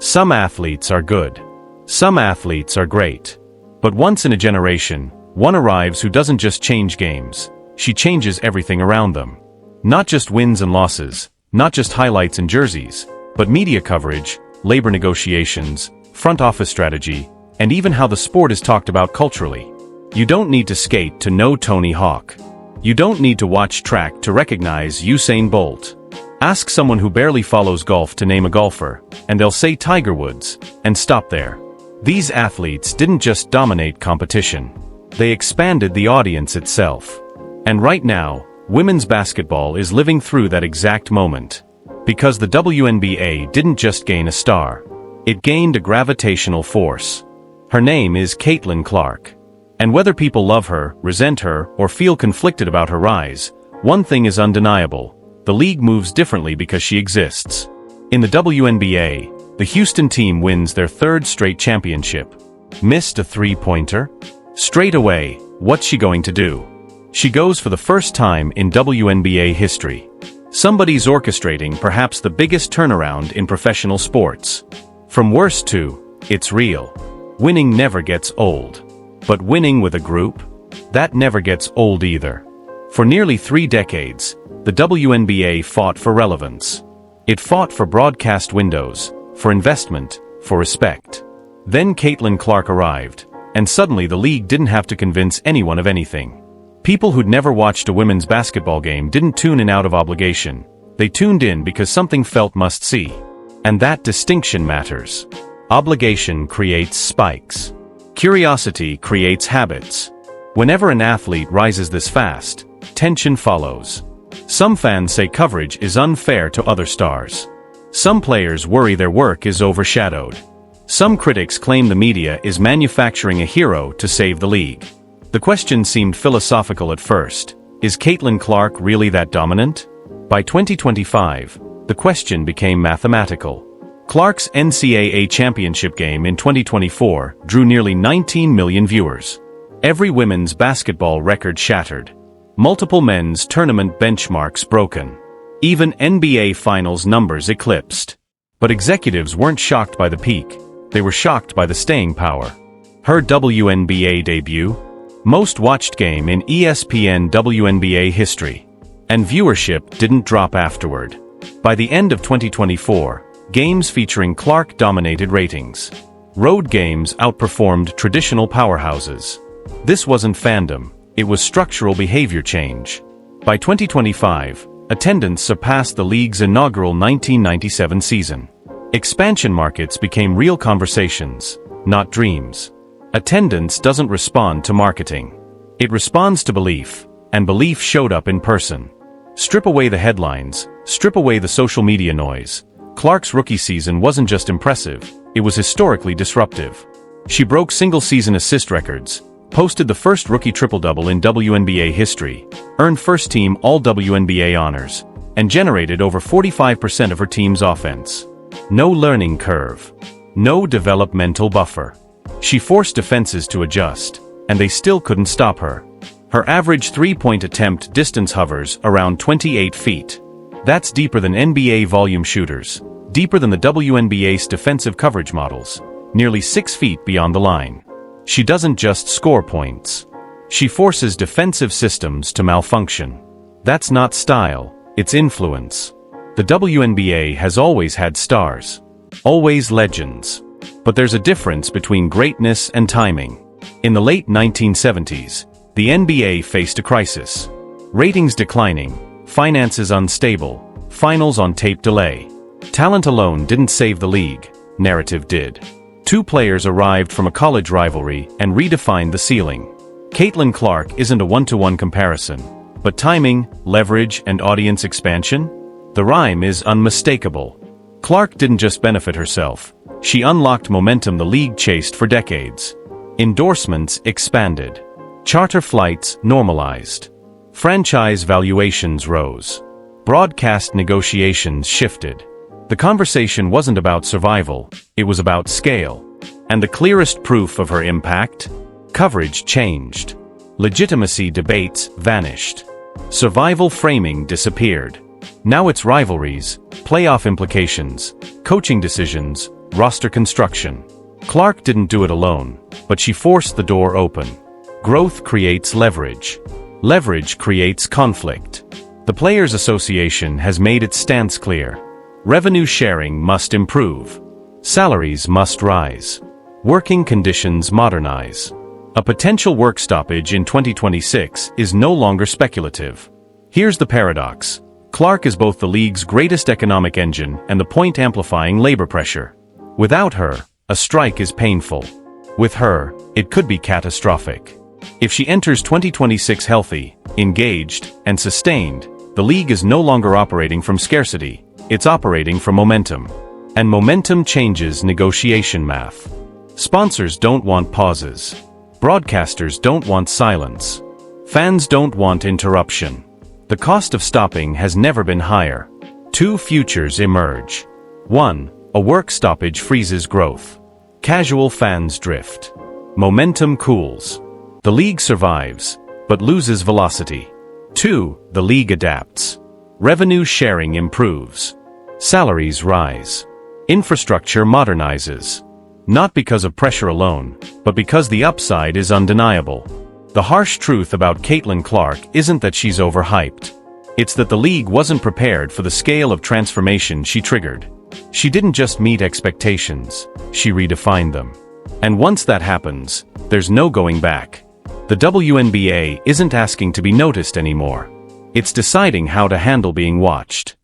Some athletes are good. Some athletes are great. But once in a generation, one arrives who doesn't just change games. She changes everything around them. Not just wins and losses, not just highlights and jerseys, but media coverage, labor negotiations, front office strategy, and even how the sport is talked about culturally. You don't need to skate to know Tony Hawk. You don't need to watch track to recognize Usain Bolt. Ask someone who barely follows golf to name a golfer, and they'll say Tiger Woods, and stop there. These athletes didn't just dominate competition. They expanded the audience itself. And right now, women's basketball is living through that exact moment. Because the WNBA didn't just gain a star. It gained a gravitational force. Her name is Caitlin Clark. And whether people love her, resent her, or feel conflicted about her rise, one thing is undeniable. The league moves differently because she exists. In the WNBA, the Houston team wins their third straight championship. Missed a three-pointer? Straight away, what's she going to do? She goes for the first time in WNBA history. Somebody's orchestrating perhaps the biggest turnaround in professional sports. From worst to, it's real. Winning never gets old. But winning with a group? That never gets old either. For nearly 3 decades, the WNBA fought for relevance. It fought for broadcast windows, for investment, for respect. Then Caitlin Clark arrived, and suddenly the league didn't have to convince anyone of anything. People who'd never watched a women's basketball game didn't tune in out of obligation. They tuned in because something felt must-see. And that distinction matters. Obligation creates spikes. Curiosity creates habits. Whenever an athlete rises this fast, tension follows. Some fans say coverage is unfair to other stars. Some players worry their work is overshadowed. Some critics claim the media is manufacturing a hero to save the league. The question seemed philosophical at first. Is Caitlin Clark really that dominant? By 2025, the question became mathematical. Clark's NCAA championship game in 2024 drew nearly 19 million viewers. Every women's basketball record shattered. Multiple men's tournament benchmarks broken. Even NBA Finals numbers eclipsed. But executives weren't shocked by the peak. They were shocked by the staying power. Her WNBA debut? Most watched game in ESPN WNBA history. And viewership didn't drop afterward. By the end of 2024, games featuring Clark dominated ratings. Road games outperformed traditional powerhouses. This wasn't fandom, it was structural behavior change. By 2025, attendance surpassed the league's inaugural 1997 season. Expansion markets became real conversations, not dreams. Attendance doesn't respond to marketing. It responds to belief, and belief showed up in person. Strip away the headlines, strip away the social media noise. Clark's rookie season wasn't just impressive, it was historically disruptive. She broke single-season assist records, posted the first rookie triple-double in WNBA history, earned first-team All-WNBA honors, and generated over 45% of her team's offense. No learning curve. No developmental buffer. She forced defenses to adjust, and they still couldn't stop her. Her average three-point attempt distance hovers around 28 feet. That's deeper than NBA volume shooters, deeper than the WNBA's defensive coverage models, nearly 6 feet beyond the line. She doesn't just score points. She forces defensive systems to malfunction. That's not style, it's influence. The WNBA has always had stars. Always legends. But there's a difference between greatness and timing. In the late 1970s, the NBA faced a crisis. Ratings declining, finances unstable, finals on tape delay. Talent alone didn't save the league, narrative did. 2 players arrived from a college rivalry and redefined the ceiling. Caitlin Clark isn't a one-to-one comparison, but timing, leverage, and audience expansion? The rhyme is unmistakable. Clark didn't just benefit herself. She unlocked momentum the league chased for decades. Endorsements expanded. Charter flights normalized. Franchise valuations rose. Broadcast negotiations shifted. The conversation wasn't about survival, it was about scale. And the clearest proof of her impact? Coverage changed. Legitimacy debates vanished. Survival framing disappeared. Now it's rivalries, playoff implications, coaching decisions, roster construction. Clark didn't do it alone, but she forced the door open. Growth creates leverage. Leverage creates conflict. The Players Association has made its stance clear. Revenue sharing must improve. Salaries must rise. Working conditions modernize. A potential work stoppage in 2026 is no longer speculative. Here's the paradox. Clark is both the league's greatest economic engine and the point-amplifying labor pressure. Without her, a strike is painful. With her, it could be catastrophic. If she enters 2026 healthy, engaged, and sustained, the league is no longer operating from scarcity, it's operating from momentum. And momentum changes negotiation math. Sponsors don't want pauses. Broadcasters don't want silence. Fans don't want interruption. The cost of stopping has never been higher. Two futures emerge. 1. A work stoppage freezes growth. Casual fans drift. Momentum cools. The league survives, but loses velocity. 2. The league adapts. Revenue sharing improves. Salaries rise. Infrastructure modernizes. Not because of pressure alone, but because the upside is undeniable. The harsh truth about Caitlin Clark isn't that she's overhyped. It's that the league wasn't prepared for the scale of transformation she triggered. She didn't just meet expectations, she redefined them. And once that happens, there's no going back. The WNBA isn't asking to be noticed anymore. It's deciding how to handle being watched.